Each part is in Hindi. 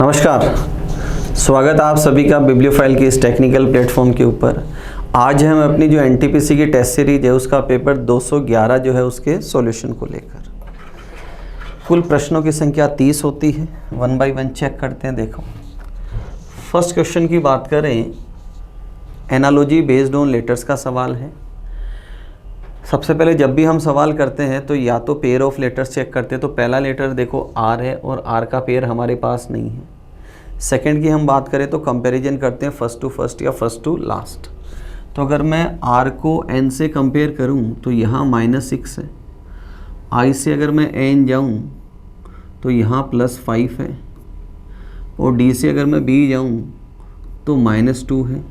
नमस्कार, स्वागत है आप सभी का बिब्लियोफाइल के इस टेक्निकल प्लेटफॉर्म के ऊपर। आज हम अपनी जो एनटीपीसी की टेस्ट सीरीज है उसका पेपर 211 जो है उसके सॉल्यूशन को लेकर। कुल प्रश्नों की संख्या 30 होती है। वन बाय वन चेक करते हैं। देखो, फर्स्ट क्वेश्चन की बात करें, एनालॉजी बेस्ड ऑन लेटर्स का सवाल है। सबसे पहले जब भी हम सवाल करते हैं तो या तो पेयर ऑफ लेटर्स चेक करते हैं, तो पहला लेटर देखो आर है और आर का पेयर हमारे पास नहीं है। सेकंड की हम बात करें तो कंपैरिजन करते हैं फर्स्ट टू फर्स्ट या फर्स्ट टू लास्ट। तो अगर मैं आर को एन से कंपेयर करूं तो यहाँ -6 है। आई से अगर मैं एन जाऊं तो यहाँ +5 है। और डी से अगर मैं बी जाऊं तो -2 है।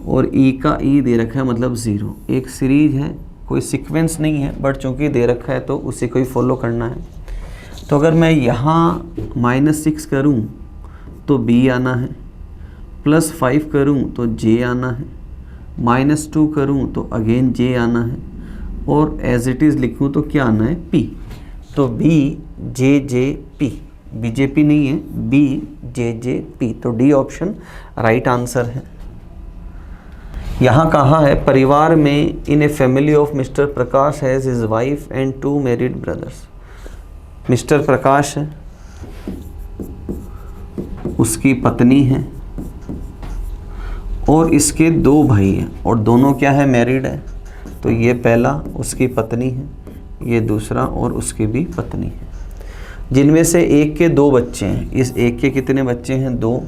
और ई का ई दे रखा है मतलब 0। एक सीरीज है, कोई सीक्वेंस नहीं है, बट चूंकि दे रखा है तो उसी को ही फॉलो करना है। तो अगर मैं यहाँ -6 करूँ तो B आना है, +5 करूँ तो J आना है, -2 करूँ तो अगेन J आना है, और एज इट इज़ लिखूँ तो क्या आना है P। तो BJJP, BJP नहीं है, BJJP। तो डी ऑप्शन राइट आंसर है। यहाँ कहा है, परिवार में in a family of Mr Prakash has his wife and 2 married brothers. Mr Prakash है, उसकी पत्नी है और इसके 2 भाई हैं, और दोनों क्या है, मैरिड है। तो ये पहला उसकी पत्नी है, ये दूसरा और उसकी भी पत्नी है, जिनमें से एक के 2 बच्चे हैं। इस एक के कितने बच्चे हैं, 2,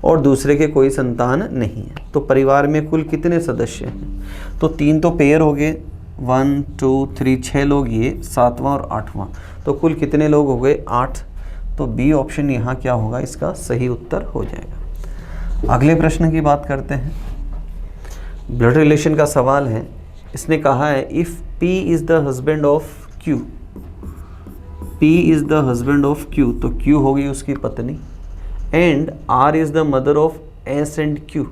और दूसरे के कोई संतान नहीं है। तो परिवार में कुल कितने सदस्य हैं, तो 3 तो पेयर हो गए, 1 2 3 6 लोग, ये 7वां और 8वां, तो कुल कितने लोग हो गए, 8। तो बी ऑप्शन यहाँ क्या होगा, इसका सही उत्तर हो जाएगा। अगले प्रश्न की बात करते हैं। ब्लड रिलेशन का सवाल है। इसने कहा है, if P is the husband of Q, P is the husband of Q, तो क्यू होगी उसकी पत्नी, and R is the mother of S and Q,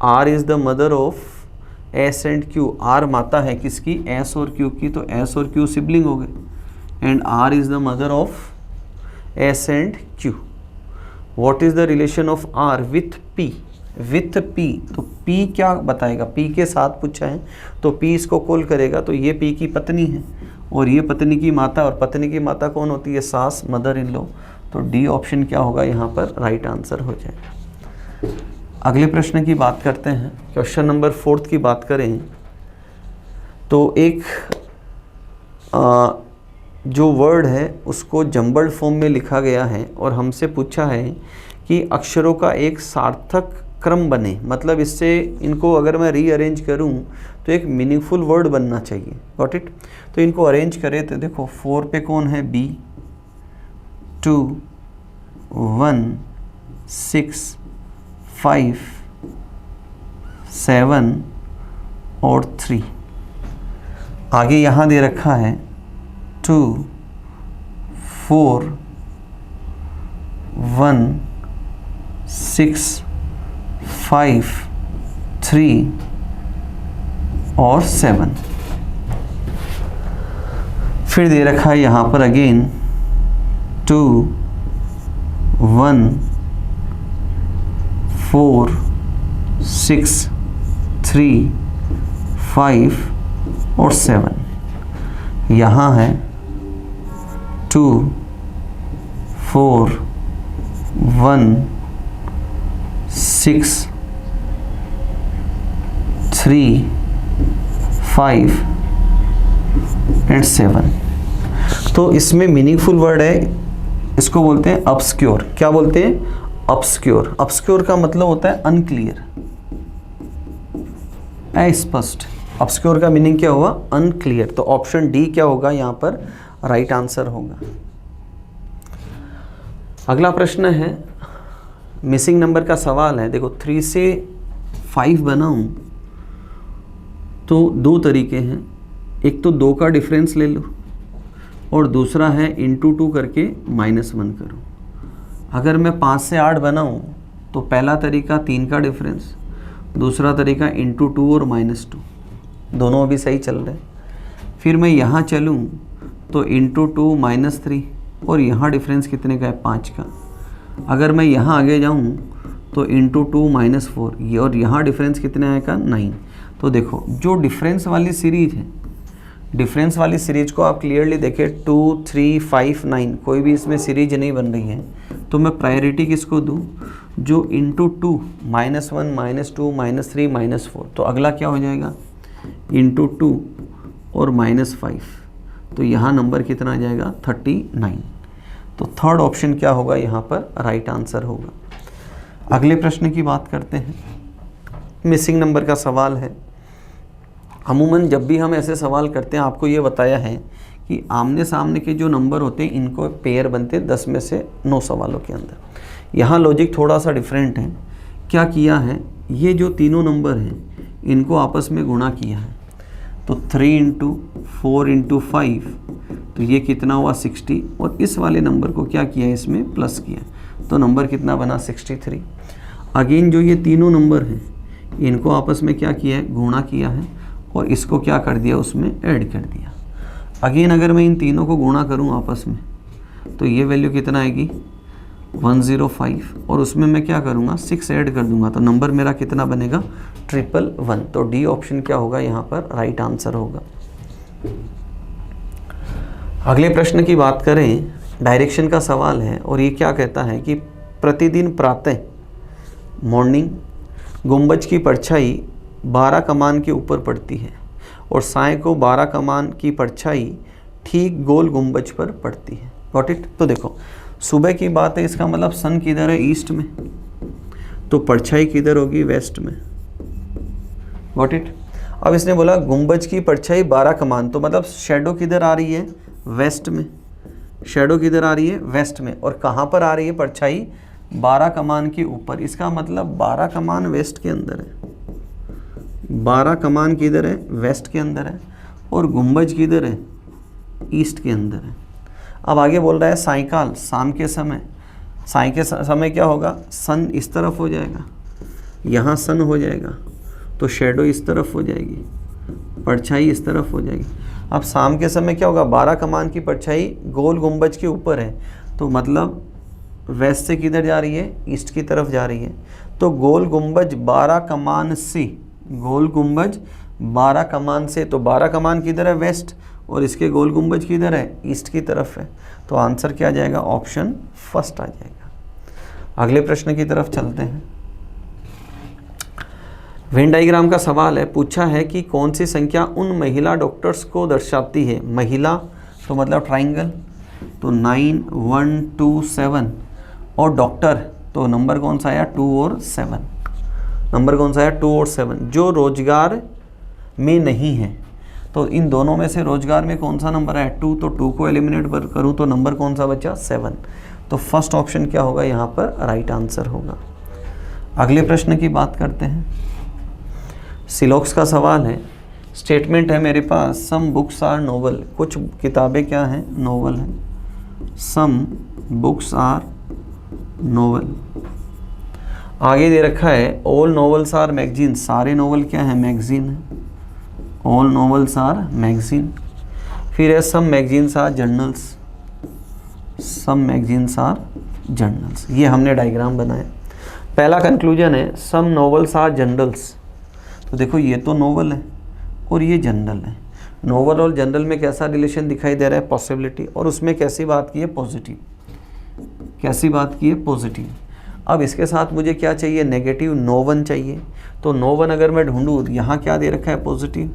R is the mother of S and Q. R माता है किसकी, एस और क्यू की, तो एस और क्यू सिबलिंग हो गए, and R is the mother of S and Q. What is the relation of R with P, with P. तो पी क्या बताएगा, पी के साथ पूछा है तो पी इसको कॉल करेगा, तो ये पी की पत्नी है और ये पत्नी की माता, और पत्नी की माता कौन होती है, सास, मदर इन लॉ। तो डी ऑप्शन क्या होगा, यहाँ पर राइट आंसर हो जाएगा। अगले प्रश्न की बात करते हैं। क्वेश्चन नंबर 4 की बात करें तो एक जो वर्ड है उसको जम्बल्ड फॉर्म में लिखा गया है, और हमसे पूछा है कि अक्षरों का एक सार्थक क्रम बने। मतलब इससे इनको अगर मैं रीअरेंज करूं तो एक मीनिंगफुल वर्ड बनना चाहिए। Got it. तो इनको अरेंज करें तो देखो, 4 पे कौन है, बी, 2 1 6 5 7 और 3। आगे यहाँ दे रखा है 2 4 1 6 5 3 और 7। फिर दे रखा है यहाँ पर अगेन 2 1 4 6 3 5 और 7। यहाँ है 2 4 1 6 3 5 एंड 7। तो इसमें मीनिंगफुल वर्ड है, इसको बोलते हैं ऑब्स्क्योर। क्या बोलते हैं, ऑब्स्क्योर। ऑब्स्क्योर का मतलब होता है अनक्लियर, अस्पष्ट। ऑब्स्क्योर का मीनिंग क्या हुआ, अनक्लियर। तो ऑप्शन डी क्या होगा, यहाँ पर राइट आंसर होगा। अगला प्रश्न है, मिसिंग नंबर का सवाल है। देखो, 3 से 5 बनाऊं तो 2 तरीके हैं। एक तो 2 का डिफरेंस ले लो, और दूसरा है इंटू 2 करके -1 करो। अगर मैं 5 से 8 बनाऊं तो पहला तरीका 3 का डिफरेंस, दूसरा तरीका इंटू 2 और -2, दोनों अभी सही चल रहे हैं। फिर मैं यहाँ चलूँ तो इंटू 2 -3, और यहाँ डिफरेंस कितने का है, 5 का। अगर मैं यहाँ आगे जाऊँ तो इंटू 2 माइनस 4, ये और यहाँ डिफरेंस कितने आएगा 9। तो देखो जो डिफरेंस वाली सीरीज है, डिफरेंस वाली सीरीज को आप क्लियरली देखें 2, 3, 5, 9, कोई भी इसमें सीरीज नहीं बन रही है, तो मैं प्रायोरिटी किसको दूँ, जो into 2 minus 1 minus 2 minus 3 minus 4, तो अगला क्या हो जाएगा इंटू 2 और माइनस 5, तो यहाँ नंबर कितना आ जाएगा 39। तो थर्ड ऑप्शन क्या होगा यहाँ पर राइट आंसर होगा। अगले प्रश्न की बात करते हैं, मिसिंग नंबर का सवाल है। अमूमन जब भी हम ऐसे सवाल करते हैं, आपको ये बताया है कि आमने सामने के जो नंबर होते हैं इनको पेयर बनते हैं 10 में से 9 सवालों के अंदर। यहाँ लॉजिक थोड़ा सा डिफरेंट है। क्या किया है, ये जो तीनों नंबर हैं इनको आपस में गुणा किया है, तो 3 इंटू 4 इंटू 5, तो ये कितना हुआ 60, और इस वाले नंबर को क्या किया इसमें प्लस किया, तो नंबर कितना बना 63। अगेन जो ये तीनों नंबर हैं इनको आपस में क्या किया है गुणा किया है, और इसको क्या कर दिया उसमें ऐड कर दिया। अगेन अगर मैं इन तीनों को गुणा करूं आपस में, तो ये वैल्यू कितना आएगी 105, और उसमें मैं क्या करूंगा 6 ऐड कर दूंगा, तो नंबर मेरा कितना बनेगा 111। तो डी ऑप्शन क्या होगा यहाँ पर राइट आंसर होगा। अगले प्रश्न की बात करें, डायरेक्शन का सवाल है, और ये क्या कहता है कि प्रतिदिन प्रातः मॉर्निंग गुंबज की परछाई 12 कमान के ऊपर पड़ती है और साय को 12 कमान की परछाई ठीक गोल गुंबज पर पड़ती है। Got it. तो देखो सुबह की बात है, इसका मतलब सन किधर है ईस्ट में, तो परछाई किधर होगी वेस्ट में। Got it. अब इसने बोला गुंबज की परछाई 12 कमान, तो मतलब शेडो किधर आ रही है वेस्ट में, शेडो किधर आ रही है वेस्ट में, और कहाँ पर आ रही है परछाई 12 कमान के ऊपर। इसका मतलब 12 कमान वेस्ट के अंदर है, 12 कमान किधर है वेस्ट के अंदर है, और गुंबज किधर है ईस्ट के अंदर है। अब आगे बोल रहा है सायकाल शाम के समय, साय के समय क्या होगा सन इस तरफ हो जाएगा, यहाँ सन हो जाएगा, तो शेडो इस तरफ हो जाएगी, परछाई इस तरफ हो जाएगी। अब शाम के समय क्या होगा 12 कमान की परछाई गोल गुंबज के ऊपर है, तो मतलब वेस्ट से किधर जा रही है ईस्ट की तरफ जा रही है, तो गोल गुंबज 12 कमान से, गोल गुंबज 12 कमान से, तो 12 कमान किधर है वेस्ट, और इसके गोल गुंबज किधर है ईस्ट की तरफ है, तो आंसर क्या आ जाएगा ऑप्शन फर्स्ट आ जाएगा। अगले प्रश्न की तरफ चलते हैं। वेन डायग्राम का सवाल है, पूछा है कि कौन सी संख्या उन महिला डॉक्टर्स को दर्शाती है, महिला तो मतलब ट्राइंगल, तो 9, 1, 2, 7, और डॉक्टर तो नंबर कौन सा आया 2 और 7, नंबर कौन सा आया 2 और 7, जो रोजगार में नहीं है, तो इन दोनों में से रोजगार में कौन सा नंबर है 2, तो 2 को एलिमिनेट करूँ तो नंबर कौन सा बचा 7, तो फर्स्ट ऑप्शन क्या होगा यहाँ पर राइट आंसर होगा। अगले प्रश्न की बात करते हैं, सिलॉक्स का सवाल है। स्टेटमेंट है मेरे पास सम बुक्स आर नोवेल, कुछ किताबें क्या हैं नोवेल हैं, सम बुक्स आर नोवेल। आगे दे रखा है ऑल नोवेल्स आर मैगजीन, सारे नोवेल क्या हैं मैगजीन है, ऑल नोवेल्स आर मैगजीन। फिर है some magazines or journals, some magazines or journals. ये हमने डायग्राम बनाया। पहला कंक्लूजन है सम नोवेल्स आर जर्नल्स, तो देखो ये तो नोवेल है और ये जनरल है। नोवेल और जनरल में कैसा रिलेशन दिखाई दे रहा है पॉसिबिलिटी, और उसमें कैसी बात की है पॉजिटिव, कैसी बात की है पॉजिटिव। अब इसके साथ मुझे क्या चाहिए नेगेटिव, नो वन चाहिए, तो नो वन अगर मैं ढूंढूँ यहाँ क्या दे रखा है पॉजिटिव,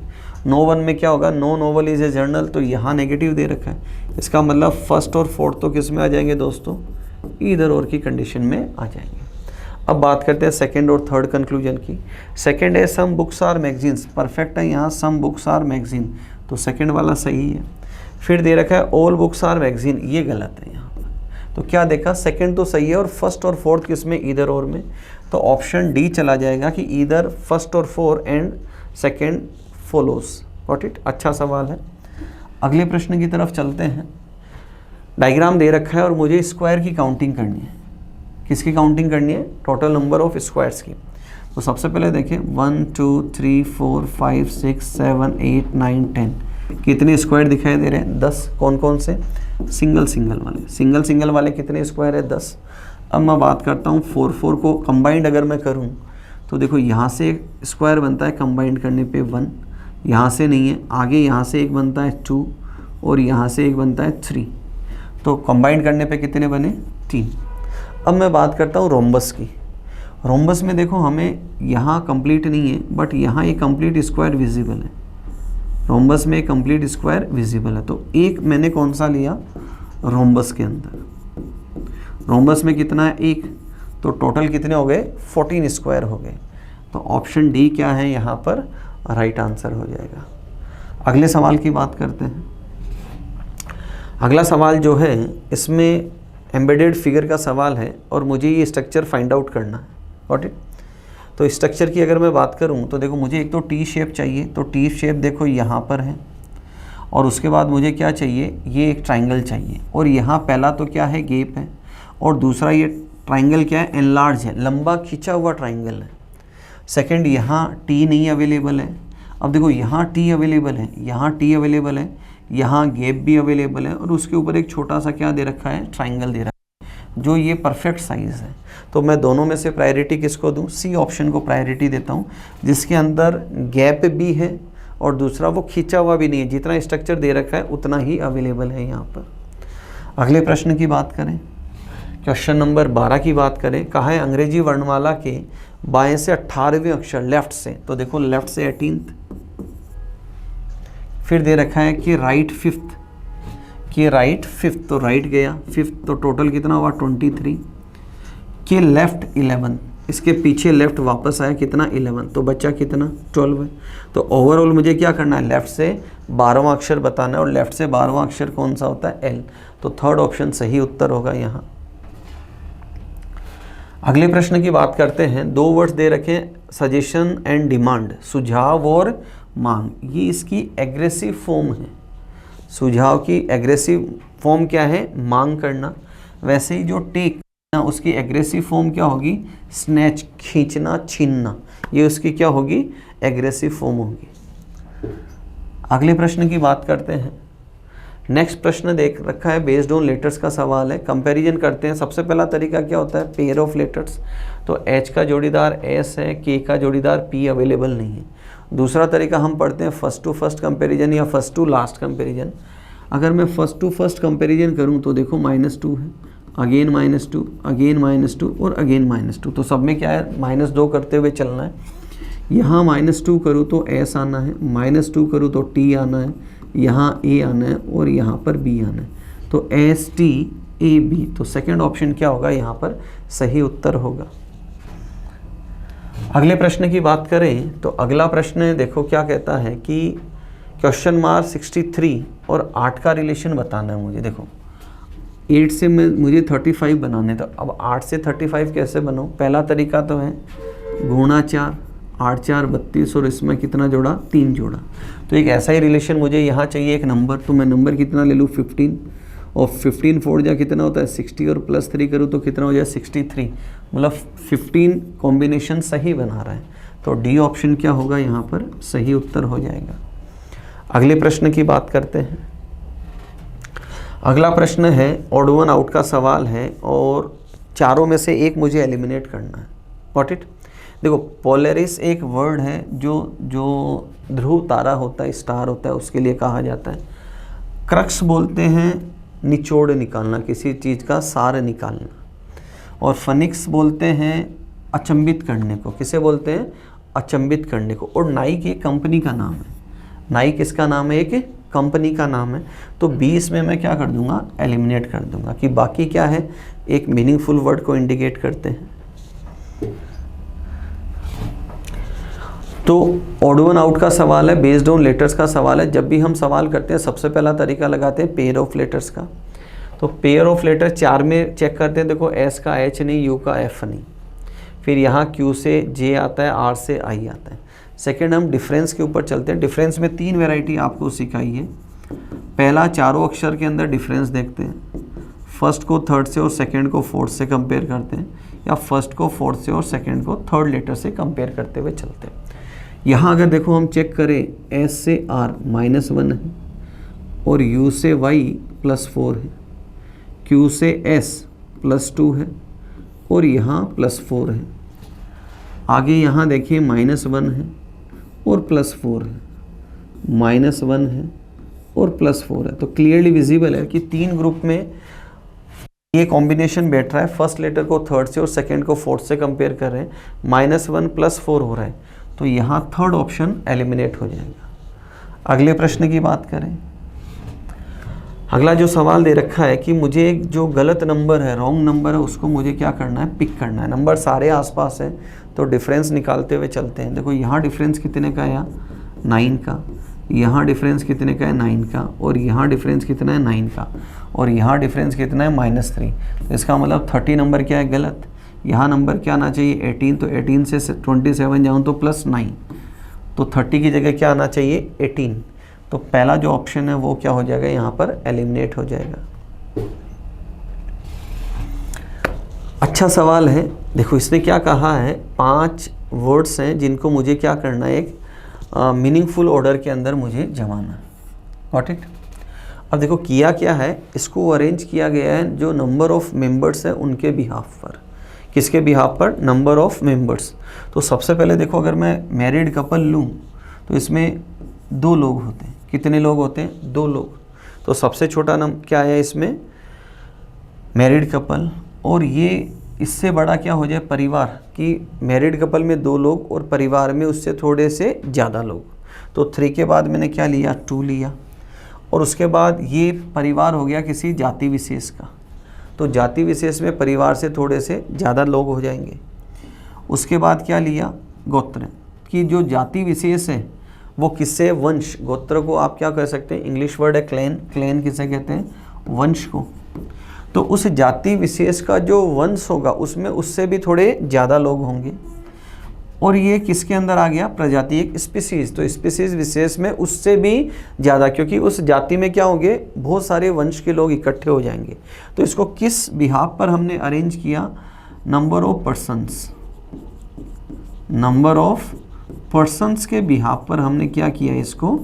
नो वन में क्या होगा no novel is a journal, तो यहाँ नेगेटिव दे रखा है। इसका मतलब फर्स्ट और फोर्थ तो किस में आ जाएंगे दोस्तों इधर और की कंडीशन में आ जाएंगे। अब बात करते हैं सेकंड और थर्ड कंक्लूजन की। सेकंड है some books or magazines, perfect है यहाँ सम बुक्स आर मैगजीन, तो सेकंड वाला सही है। फिर दे रखा है ऑल बुक्स आर मैगजीन, ये गलत है यहाँ पर। तो क्या देखा सेकंड तो सही है और फर्स्ट और फोर्थ किस में इधर और में, तो ऑप्शन डी चला जाएगा कि इधर फर्स्ट और fourth and second follows. Got it, अच्छा सवाल है। अगले प्रश्न की तरफ चलते हैं। डायग्राम दे रखा है और मुझे स्क्वायर की काउंटिंग करनी है। किसकी काउंटिंग करनी है टोटल नंबर ऑफ स्क्वायर्स की। तो सबसे पहले देखें 1 2 3 4 5 6 7 8 9 10 कितने स्क्वायर दिखाई दे रहे हैं 10। कौन कौन से सिंगल सिंगल वाले, सिंगल सिंगल वाले कितने स्क्वायर है 10। अब मैं बात करता हूँ 4 4 को कंबाइंड अगर मैं करूँ तो देखो यहाँ से स्क्वायर बनता है कंबाइंड करने पे 1, यहाँ से नहीं है, आगे यहाँ से एक बनता है 2 और यहाँ से एक बनता है 3, तो कंबाइंड करने पे कितने बने 3। अब मैं बात करता हूँ रोम्बस की। रोम्बस में देखो हमें यहाँ कंप्लीट नहीं है बट यहाँ एक कंप्लीट स्क्वायर विजिबल है, रोम्बस में एक कंप्लीट स्क्वायर विजिबल है। तो एक मैंने कौन सा लिया रोम्बस के अंदर, रोम्बस में कितना है 1, तो टोटल कितने हो गए 14 स्क्वायर हो गए। तो ऑप्शन डी क्या है यहाँ पर राइट आंसर हो जाएगा। अगले सवाल की बात करते हैं। अगला सवाल जो है इसमें एम्बेडेड फिगर का सवाल है और मुझे ये स्ट्रक्चर फाइंड आउट करना है। Got it. तो स्ट्रक्चर की अगर मैं बात करूँ तो देखो मुझे एक तो टी शेप चाहिए, तो टी शेप देखो यहाँ पर है और उसके बाद मुझे क्या चाहिए, ये एक ट्राइंगल चाहिए और यहाँ पहला तो क्या है गैप है और दूसरा ये ट्राइंगल क्या है एनलार्ज है, लंबा खींचा हुआ ट्राइंगल है। सेकंड यहाँ टी नहीं अवेलेबल है। अब देखो यहाँ टी अवेलेबल है, यहाँ टी अवेलेबल है, यहाँ गैप भी अवेलेबल है और उसके ऊपर एक छोटा सा क्या दे रखा है ट्राइंगल दे रखा है जो ये परफेक्ट साइज़ है। तो मैं दोनों में से प्रायोरिटी किसको दूँ, सी ऑप्शन को प्रायोरिटी देता हूँ जिसके अंदर गैप भी है और दूसरा वो खींचा हुआ भी नहीं है, जितना स्ट्रक्चर दे रखा है उतना ही अवेलेबल है यहाँ पर। अगले प्रश्न की बात करें, क्वेश्चन नंबर 12 की बात करें, कहा है अंग्रेजी वर्णमाला के बाएं से 18वें अक्षर लेफ्ट से, तो देखो लेफ्ट से 18th, फिर दे रखा है कि राइट 5th, कि राइट 5th तो राइट गया 5th, तो टोटल कितना हुआ 23, कि लेफ्ट 11, इसके पीछे लेफ्ट वापस आया कितना 11, तो बच्चा कितना 12 है। तो ओवरऑल मुझे क्या करना है, लेफ्ट से 12वां अक्षर बताना है और लेफ्ट से 12वां अक्षर कौन सा होता है एल, तो थर्ड ऑप्शन सही उत्तर होगा यहाँ। अगले प्रश्न की बात करते हैं। 2 वर्ड्स दे रखे सजेशन एंड डिमांड, सुझाव और मांग, ये इसकी एग्रेसिव फॉर्म है। सुझाव की एग्रेसिव फॉर्म क्या है, मांग करना। वैसे ही जो टेक उसकी एग्रेसिव फॉर्म क्या होगी, स्नैच, खींचना, छीनना, ये उसकी क्या होगी एग्रेसिव फॉर्म होगी। अगले प्रश्न की बात करते हैं। नेक्स्ट प्रश्न देख रखा है बेस्ड ऑन लेटर्स का सवाल है, कंपैरिजन करते हैं। सबसे पहला तरीका क्या होता है, पेयर ऑफ लेटर्स, तो एच का जोड़ीदार एस है, के का जोड़ीदार पी अवेलेबल नहीं है। दूसरा तरीका हम पढ़ते हैं फर्स्ट टू फर्स्ट कंपैरिजन या फर्स्ट टू लास्ट कंपैरिजन। अगर मैं फर्स्ट टू फर्स्ट कंपैरिजन करूं तो देखो -2 है, अगेन -2, अगेन -2 और अगेन -2, तो सब में क्या है -2 करते हुए चलना है। यहाँ -2 करूँ तो एस आना है, -2 करूँ तो टी आना है, यहाँ ए आना है और यहाँ पर बी आना है, तो एस टी ए बी, तो सेकेंड ऑप्शन क्या होगा यहाँ पर सही उत्तर होगा। अगले प्रश्न की बात करें तो अगला प्रश्न देखो क्या कहता है कि क्वेश्चन मार्क 63 और 8 का रिलेशन बताना है मुझे। देखो 8 से मुझे 35 बनाने, तो अब 8 से 35 कैसे बनाऊँ। पहला तरीका तो है गुणा 4, 8 4 32 और इसमें कितना जोड़ा 3 जोड़ा, तो एक ऐसा ही रिलेशन मुझे यहाँ चाहिए एक नंबर, तो मैं नंबर कितना ले लूँ 15 और 15 4 जा कितना होता है 60 और +3 करूँ तो कितना हो जाए 63, मतलब 15 कॉम्बिनेशन सही बना रहा है, तो डी ऑप्शन क्या होगा यहाँ पर सही उत्तर हो जाएगा। अगले प्रश्न की बात करते हैं। अगला प्रश्न है ऑड वन आउट का सवाल है और चारों में से एक मुझे एलिमिनेट करना है। Got it. देखो पोलरिस एक वर्ड है जो ध्रुव तारा होता है, स्टार होता है, उसके लिए कहा जाता है। क्रक्स बोलते हैं निचोड़ निकालना, किसी चीज़ का सार निकालना, और फनिक्स बोलते हैं अचंभित करने को, किसे बोलते हैं अचंभित करने को। और नाइक एक कंपनी का नाम है, नाइक इसका नाम है, एक कंपनी का नाम है, तो 20 में मैं क्या कर दूंगा एलिमिनेट कर दूंगा कि बाकी क्या है एक मीनिंगफुल वर्ड को इंडिकेट करते हैं। तो ऑड वन आउट का सवाल है, बेस्ड ऑन लेटर्स का सवाल है। जब भी हम सवाल करते हैं सबसे पहला तरीका लगाते हैं पेयर ऑफ लेटर्स का, तो पेयर ऑफ लेटर 4 में चेक करते हैं। देखो एस का एच नहीं, यू का एफ नहीं, फिर यहाँ क्यू से जे आता है, आर से आई आता है। सेकेंड हम डिफरेंस के ऊपर चलते हैं। डिफरेंस में 3 वेराइटी आपको सिखाई है। पहला चारों अक्षर के अंदर डिफरेंस देखते हैं, फर्स्ट को थर्ड से और सेकंड को फोर्थ से कंपेयर करते हैं, या फर्स्ट को फोर्थ से और सेकंड को थर्ड लेटर से कंपेयर करते हुए चलते हैं। यहाँ अगर देखो हम चेक करें एस से आर -1 है और यू से वाई +4 है, क्यू से एस +2 है, और यहाँ +4 है। आगे यहाँ देखिए -1 है और +4 है, -1 है और +4 है। तो क्लियरली विजिबल है कि 3 ग्रुप में ये कॉम्बिनेशन बैठ रहा है। फर्स्ट लेटर को थर्ड से और सेकंड को फोर्थ से कंपेयर कर रहे हैं, -1 +4 हो रहा है, तो यहाँ थर्ड ऑप्शन एलिमिनेट हो जाएगा। अगले प्रश्न की बात करें। अगला जो सवाल दे रखा है कि मुझे एक जो गलत नंबर है, रॉन्ग नंबर है, उसको मुझे क्या करना है, पिक करना है। नंबर सारे आसपास है तो डिफरेंस निकालते हुए चलते हैं। देखो यहाँ डिफरेंस कितने का है, यहाँ 9 का, यहाँ डिफरेंस कितने का है 9 का, और यहाँ डिफरेंस कितना है 9 का, और यहाँ डिफरेंस कितना है -3। तो इसका मतलब 30 नंबर क्या है, गलत। यहाँ नंबर क्या आना चाहिए 18, तो 18 से 27 जाऊँ तो +9, तो 30 की जगह क्या आना चाहिए 18। तो पहला जो ऑप्शन है वो क्या हो जाएगा, यहाँ पर एलिमिनेट हो जाएगा। अच्छा सवाल है। देखो इसने क्या कहा है, 5 वर्ड्स हैं जिनको मुझे क्या करना है, एक मीनिंगफुल ऑर्डर के अंदर मुझे जमाना। Got it. अब देखो किया क्या है, इसको अरेंज किया गया है जो नंबर ऑफ मेंबर्स है उनके बिहाफ पर। किसके बिहाफ पर, नंबर ऑफ मेंबर्स। तो सबसे पहले देखो अगर मैं मैरिड कपल लूँ तो इसमें 2 लोग होते हैं। कितने लोग होते हैं, 2 लोग। तो सबसे छोटा नंबर क्या है इसमें, मैरिड कपल, और ये इससे बड़ा क्या हो जाए, परिवार, कि मैरिड कपल में 2 लोग और परिवार में उससे थोड़े से ज़्यादा लोग। तो 3 के बाद मैंने क्या लिया, 2 लिया, और उसके बाद ये परिवार हो गया किसी जाति विशेष का। तो जाति विशेष में परिवार से थोड़े से ज़्यादा लोग हो जाएंगे। उसके बाद क्या लिया, गोत्र, कि जो जाति विशेष है वो किससे, वंश। गोत्र को आप क्या कह सकते हैं, इंग्लिश वर्ड है क्लैन। क्लैन किसे कहते हैं, वंश को। तो उस जाति विशेष का जो वंश होगा उसमें उससे भी थोड़े ज़्यादा लोग होंगे। और ये किसके अंदर आ गया, प्रजाति, एक स्पीसीज। तो स्पीसीज विशेष में उससे भी ज़्यादा, क्योंकि उस जाति में क्या होंगे, बहुत सारे वंश के लोग इकट्ठे हो जाएंगे। तो इसको किस बिहाफ पर हमने अरेंज किया, number of persons. Number of persons के बिहाफ पर हमने क्या किया, इसको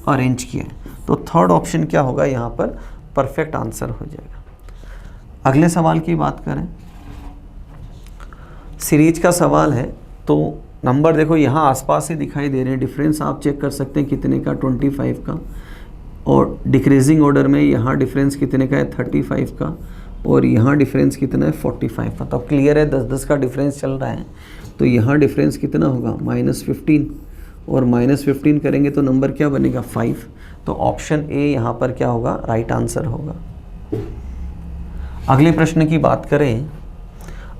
अरेंज किया। तो थर्ड ऑप्शन क्या होगा, यहाँ पर परफेक्ट आंसर हो जाएगा। अगले सवाल की बात करें, सीरीज का सवाल है। तो नंबर देखो यहाँ आसपास ही दिखाई दे रहे हैं, डिफरेंस आप चेक कर सकते हैं कितने का, 25 का, और डिक्रीजिंग ऑर्डर में यहाँ डिफरेंस कितने का है, 35 का, और यहाँ डिफरेंस कितना है, 45 का। तो क्लियर है 10-10 का डिफरेंस चल रहा है। तो यहाँ डिफरेंस कितना होगा, -15, और -15 करेंगे तो नंबर क्या बनेगा, 5। तो ऑप्शन ए यहाँ पर क्या होगा, राइट आंसर होगा। अगले प्रश्न की बात करें।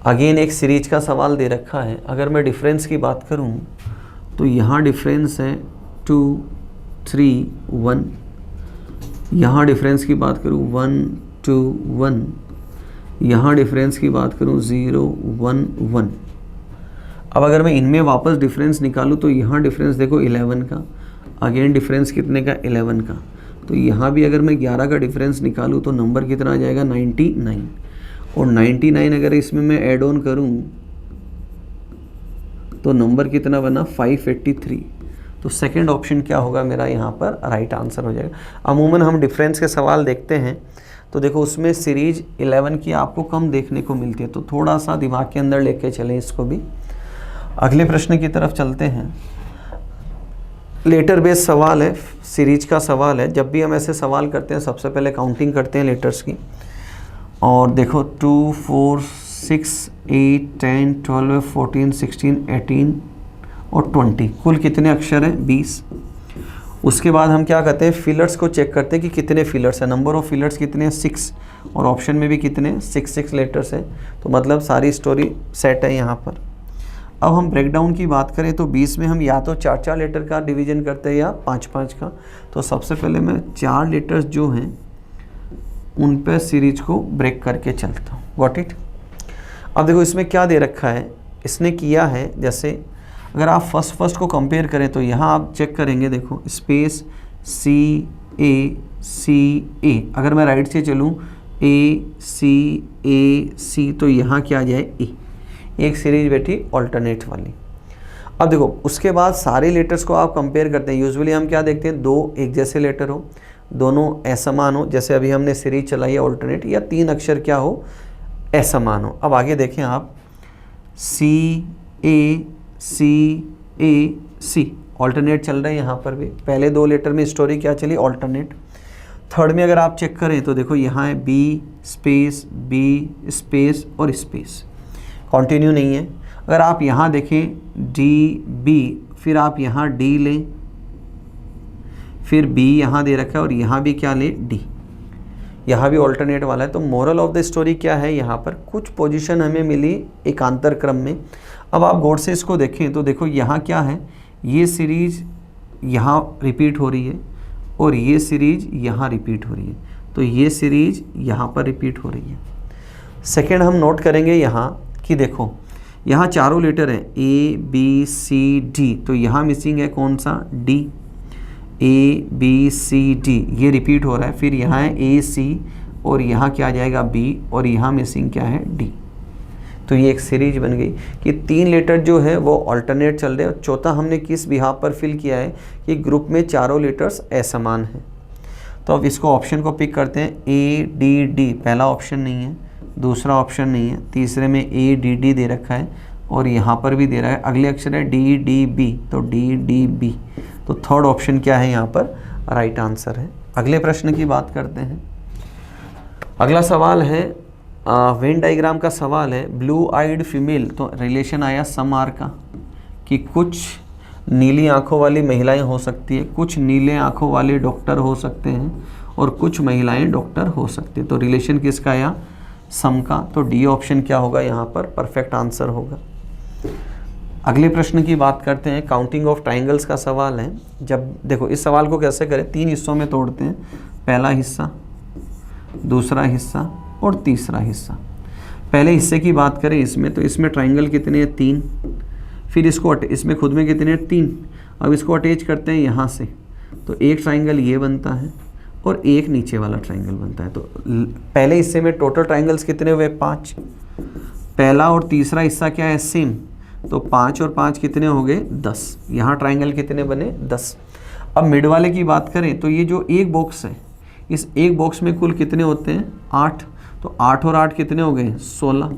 अगेन एक सीरीज का सवाल दे रखा है। अगर मैं डिफरेंस की बात करूं तो यहाँ डिफरेंस है 2, 3, 1। यहाँ डिफरेंस की बात करूं 1, 2, 1। यहाँ डिफरेंस की बात करूं 0, 1, 1। अब अगर मैं इनमें वापस डिफरेंस निकालूं तो यहाँ डिफरेंस देखो 11 का, अगेन डिफरेंस कितने का, 11 का। तो यहाँ भी अगर मैं 11 का डिफरेंस निकालूं तो नंबर कितना आ जाएगा, 99। और 99 अगर इसमें मैं ऐड ऑन करूं तो नंबर कितना बना, 583। तो सेकंड ऑप्शन क्या होगा मेरा, यहाँ पर राइट आंसर हो जाएगा। अमूमन हम डिफरेंस के सवाल देखते हैं तो देखो उसमें सीरीज 11 की आपको कम देखने को मिलती है, तो थोड़ा सा दिमाग के अंदर लेके चलें इसको भी। अगले प्रश्न की तरफ चलते हैं। लेटर बेस्ड सवाल है, सीरीज का सवाल है। जब भी हम ऐसे सवाल करते हैं सबसे पहले काउंटिंग करते हैं लेटर्स की। और देखो 2, 4, 6, 8, 10, 12, 14, 16, 18 और 20, कुल कितने अक्षर हैं, 20। उसके बाद हम क्या करते हैं, फिलर्स को चेक करते हैं कि कितने फिलर्स हैं। नंबर ऑफ फिलर्स कितने हैं, 6, और ऑप्शन में भी कितने, 6 लेटर्स हैं। तो मतलब सारी स्टोरी सेट है यहाँ पर। अब हम ब्रेकडाउन की बात करें तो 20 में हम या तो 4-4 लेटर का डिवीजन करते हैं या 5-5 का। तो सबसे पहले मैं 4 लेटर्स जो हैं उन पर सीरीज को ब्रेक करके चलता हूँ। Got it. अब देखो इसमें क्या दे रखा है, इसने किया है जैसे अगर आप फर्स्ट को कंपेयर करें तो यहाँ आप चेक करेंगे, देखो स्पेस CA अगर मैं राइट से चलूँ AC तो यहाँ क्या आ जाए, E। एक सीरीज बैठी ऑल्टरनेट वाली। अब देखो उसके बाद सारे लेटर्स को आप कंपेयर करते हैं। यूजुअली हम क्या देखते हैं, 2 एक जैसे लेटर हो, दोनों असमान हो, जैसे अभी हमने सीरीज चलाई है ऑल्टरनेट, या 3 अक्षर क्या हो, असमान हो। अब आगे देखें आप, सी ए सी ए सी ऑल्टरनेट चल रहे हैं यहाँ पर भी। पहले 2 लेटर में स्टोरी क्या चली, ऑल्टरनेट। थर्ड में अगर आप चेक करें तो देखो यहाँ है बी स्पेस और स्पेस, कंटिन्यू नहीं है। अगर आप यहाँ देखें डी बी, फिर आप यहाँ डी लें, फिर बी यहाँ दे रखा है और यहाँ भी क्या लें, डी, यहाँ भी ऑल्टरनेट वाला है। तो मोरल ऑफ द स्टोरी क्या है, यहाँ पर कुछ पोजीशन हमें मिली एकांतर क्रम में। अब आप गौर से इसको देखें तो देखो यहाँ क्या है, ये सीरीज यहाँ रिपीट हो रही है और ये सीरीज यहाँ रिपीट हो रही है, तो ये सीरीज यहाँ पर रिपीट हो रही है। सेकेंड हम नोट करेंगे यहाँ कि देखो यहाँ चारों लेटर हैं ए बी सी डी, तो यहाँ मिसिंग है कौन सा, D. A B C D ये रिपीट हो रहा है, फिर यहाँ है ए सी और यहाँ क्या आ जाएगा बी, और यहाँ मिसिंग क्या है, डी। तो ये एक सीरीज बन गई कि 3 लेटर जो है वो अल्टरनेट चल रहे हैं। और चौथा हमने किस बिहाफ पर फिल किया है कि ग्रुप में चारों लेटर्स असमान हैं। तो अब इसको ऑप्शन को पिक करते हैं, ए डी डी पहला ऑप्शन नहीं है, दूसरा ऑप्शन नहीं है, तीसरे में ए डी डी दे रखा है और यहाँ पर भी दे रहा है। अगले अक्षर है डी डी बी, तो डी डी बी, तो थर्ड ऑप्शन क्या है यहाँ पर, राइट आंसर है। अगले प्रश्न की बात करते हैं। अगला सवाल है वेन डायग्राम का सवाल है, ब्लू आइड फीमेल, तो रिलेशन आया सम आर का कि कुछ नीली आंखों वाली महिलाएं हो सकती है, कुछ नीले आंखों वाले डॉक्टर हो सकते हैं और कुछ महिलाएं डॉक्टर हो सकती है। तो रिलेशन किसका आया, सम का, तो डी ऑप्शन क्या होगा यहाँ पर परफेक्ट आंसर होगा। अगले प्रश्न की बात करते हैं, काउंटिंग ऑफ ट्राइंगल्स का सवाल है। जब देखो इस सवाल को कैसे करें, 3 हिस्सों में तोड़ते हैं, पहला हिस्सा, दूसरा हिस्सा और तीसरा हिस्सा। पहले हिस्से की बात करें इसमें, तो इसमें ट्राइंगल कितने हैं, 3, फिर इसको इसमें खुद में कितने हैं, 3। अब इसको अटैच करते हैं यहाँ से, तो एक ट्राइंगल ये बनता है और एक नीचे वाला ट्राइंगल बनता है। तो पहले हिस्से में टोटल ट्राइंगल्स कितने हुए, 5। पहला और तीसरा हिस्सा क्या है, सेम, तो 5 और 5 कितने हो गए, 10। यहाँ ट्राइंगल कितने बने, 10। अब मिड वाले की बात करें तो ये जो एक बॉक्स है, इस एक बॉक्स में कुल कितने होते हैं, 8, तो 8 और 8 कितने हो गए, 16।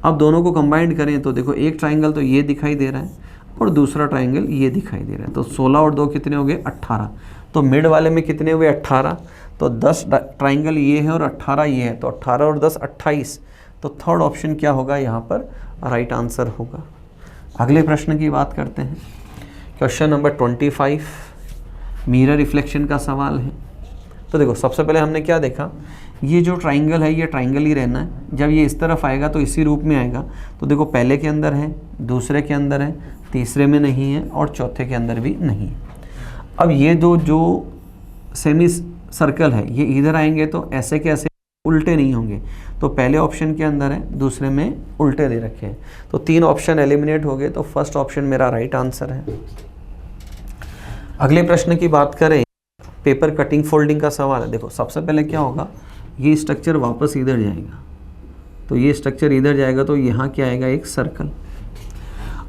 अब दोनों को कंबाइंड करें तो देखो एक ट्राइंगल तो ये दिखाई दे रहा है और दूसरा ट्राइंगल ये दिखाई दे रहा है, तो 16 और 2 कितने हो गए, 18। तो मिड वाले में कितने हुए, 18। तो 10 ट्राइंगल ये है और 18 ये है, तो 18 और 10 28। तो थर्ड ऑप्शन क्या होगा यहाँ पर, राइट आंसर होगा। अगले प्रश्न की बात करते हैं, क्वेश्चन नंबर 25 मिरर रिफ्लेक्शन का सवाल है। तो देखो सबसे पहले हमने क्या देखा, ये जो ट्राइंगल है ये ट्राइंगल ही रहना है, जब ये इस तरफ आएगा तो इसी रूप में आएगा। तो देखो पहले के अंदर है, दूसरे के अंदर है, तीसरे में नहीं है और चौथे के अंदर भी नहीं है। अब ये जो सेमी सर्कल है ये इधर आएंगे तो ऐसे के ऐसे उल्टे नहीं होंगे, तो पहले ऑप्शन के अंदर है, दूसरे में उल्टे दे रखे हैं, तो 3 ऑप्शन एलिमिनेट हो गए, तो फर्स्ट ऑप्शन मेरा राइट आंसर है। अगले प्रश्न की बात करें, पेपर कटिंग फोल्डिंग का सवाल है। देखो सबसे पहले क्या होगा, ये स्ट्रक्चर वापस इधर जाएगा, तो ये स्ट्रक्चर इधर जाएगा तो यहाँ क्या आएगा, एक सर्कल।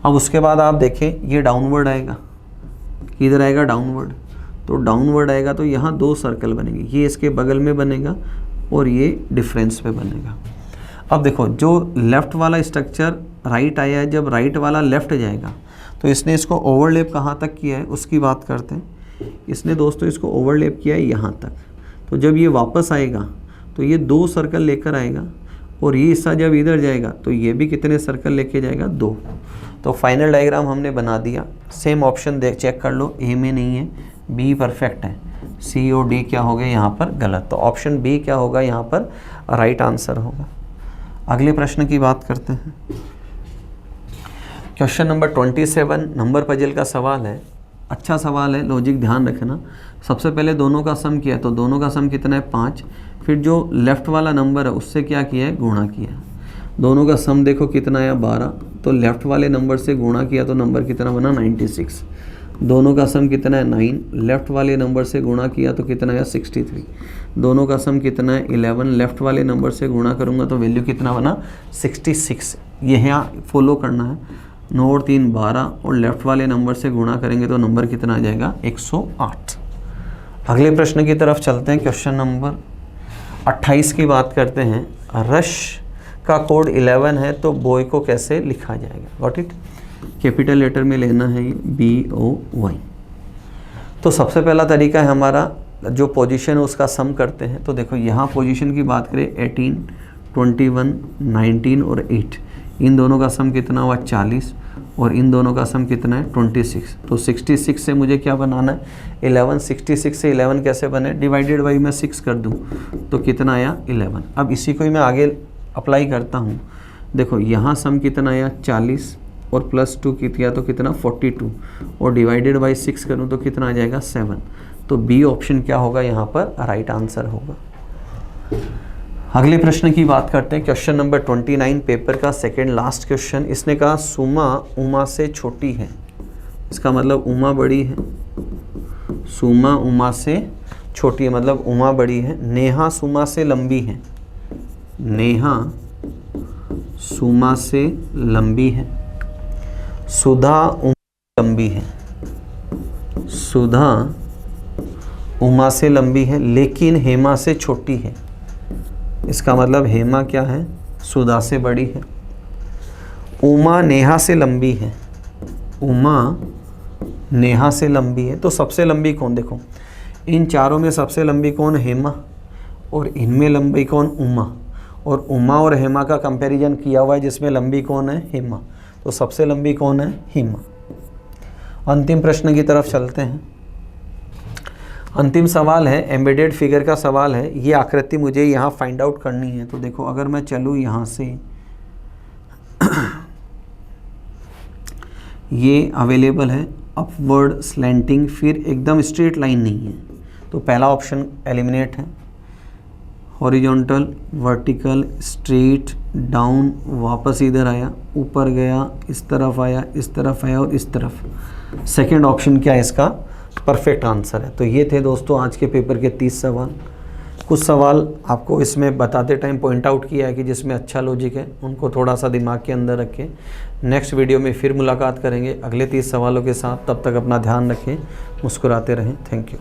अब उसके बाद आप देखें ये डाउनवर्ड आएगा, इधर आएगा डाउनवर्ड, तो डाउनवर्ड आएगा तो यहाँ 2 सर्कल बनेंगे, ये इसके बगल में बनेगा और ये डिफरेंस पे बनेगा। अब देखो जो लेफ़्ट वाला स्ट्रक्चर राइट आया है, जब राइट वाला लेफ़्ट जाएगा तो इसने इसको ओवरलैप कहाँ तक किया है उसकी बात करते हैं। इसने दोस्तों इसको ओवरलैप किया है यहाँ तक, तो जब ये वापस आएगा तो ये 2 सर्कल लेकर आएगा और ये हिस्सा जब इधर जाएगा तो ये भी कितने सर्कल लेके जाएगा, 2। तो फाइनल डायग्राम हमने बना दिया। सेम ऑप्शन चेक कर लो, ए में नहीं है, बी परफेक्ट है, सी और डी क्या हो गए यहाँ पर गलत, तो ऑप्शन बी क्या होगा यहाँ पर राइट आंसर होगा। अगले प्रश्न की बात करते हैं, क्वेश्चन नंबर 27 नंबर पजल का सवाल है। अच्छा सवाल है, लॉजिक ध्यान रखना। सबसे पहले दोनों का सम किया, तो दोनों का सम कितना है, 5। फिर जो लेफ़्ट वाला नंबर है उससे क्या किया है, गुणा किया। दोनों का सम देखो कितना आया, 12, तो लेफ़्ट वाले नंबर से गुणा किया तो नंबर कितना बना, 96। दोनों का सम कितना है, 9, लेफ़्ट वाले नंबर से गुणा किया तो कितना आया, 63। दोनों का सम कितना है, 11, लेफ़्ट वाले नंबर से गुणा करूँगा तो वैल्यू कितना बना, 66। ये यहाँ फॉलो करना है, 9 और 3 12 और लेफ़्ट वाले नंबर से गुणा करेंगे तो नंबर कितना आ जाएगा, 108। अगले प्रश्न की तरफ चलते हैं, क्वेश्चन नंबर 28 की बात करते हैं। रश का कोड 11 है तो बॉय को कैसे लिखा जाएगा? Got it? कैपिटल लेटर में लेना है BOY। तो सबसे पहला तरीका है हमारा जो पोजीशन है उसका सम करते हैं। तो देखो यहाँ पोजीशन की बात करें 18, 21, 19 और 8, इन दोनों का सम कितना हुआ 40 और इन दोनों का सम कितना है 26। तो 66 से मुझे क्या बनाना है 11। 66 से 11 कैसे बने? डिवाइडेड बाई मैं 6 कर दूं तो कितना आया 11। अब इसी को ही मैं आगे अप्लाई करता हूँ। देखो यहाँ सम कितना आया 40 और +2 किया तो कितना 42 और डिवाइडेड बाई 6 करूँ तो कितना आ जाएगा 7। तो बी ऑप्शन क्या होगा यहाँ पर? राइट आंसर होगा। अगले प्रश्न की बात करते हैं। क्वेश्चन नंबर 29 पेपर का सेकेंड लास्ट क्वेश्चन। इसने कहा सुमा उमा से छोटी है। इसका मतलब उमा बड़ी है, सुमा उमा से छोटी है मतलब उमा बड़ी है। नेहा सुमा से लंबी है, नेहा सुमा से लंबी है। सुधा उमा से लंबी है, सुधा उमा से लंबी है लेकिन हेमा से छोटी है। इसका मतलब हेमा क्या है? सुधा से बड़ी है। उमा नेहा से लंबी है, उमा नेहा से लंबी है। तो सबसे लंबी कौन? देखो इन चारों में सबसे लंबी कौन? हेमा। और इनमें लंबी कौन? उमा। और उमा और हेमा का कंपैरिजन किया हुआ है जिसमें लंबी कौन है? हेमा। तो सबसे लंबी कौन है? हेमा। अंतिम प्रश्न की तरफ चलते हैं। अंतिम सवाल है एम्बेडेड फिगर का सवाल है। ये आकृति मुझे यहाँ फाइंड आउट करनी है। तो देखो अगर मैं चलूँ यहाँ से ये अवेलेबल है अपवर्ड स्लैंटिंग, फिर एकदम स्ट्रेट लाइन नहीं है। तो पहला ऑप्शन एलिमिनेट है। हॉरिजॉन्टल, वर्टिकल, स्ट्रेट, डाउन, वापस इधर आया, ऊपर गया, इस तरफ आया, इस तरफ आया और इस तरफ। सेकंड ऑप्शन क्या है इसका? परफेक्ट आंसर है। तो ये थे दोस्तों आज के पेपर के 30 सवाल। कुछ सवाल आपको इसमें बताते टाइम पॉइंट आउट किया है कि जिसमें अच्छा लॉजिक है, उनको थोड़ा सा दिमाग के अंदर रखें। नेक्स्ट वीडियो में फिर मुलाकात करेंगे अगले 30 सवालों के साथ। तब तक अपना ध्यान रखें, मुस्कुराते रहें। Thank you.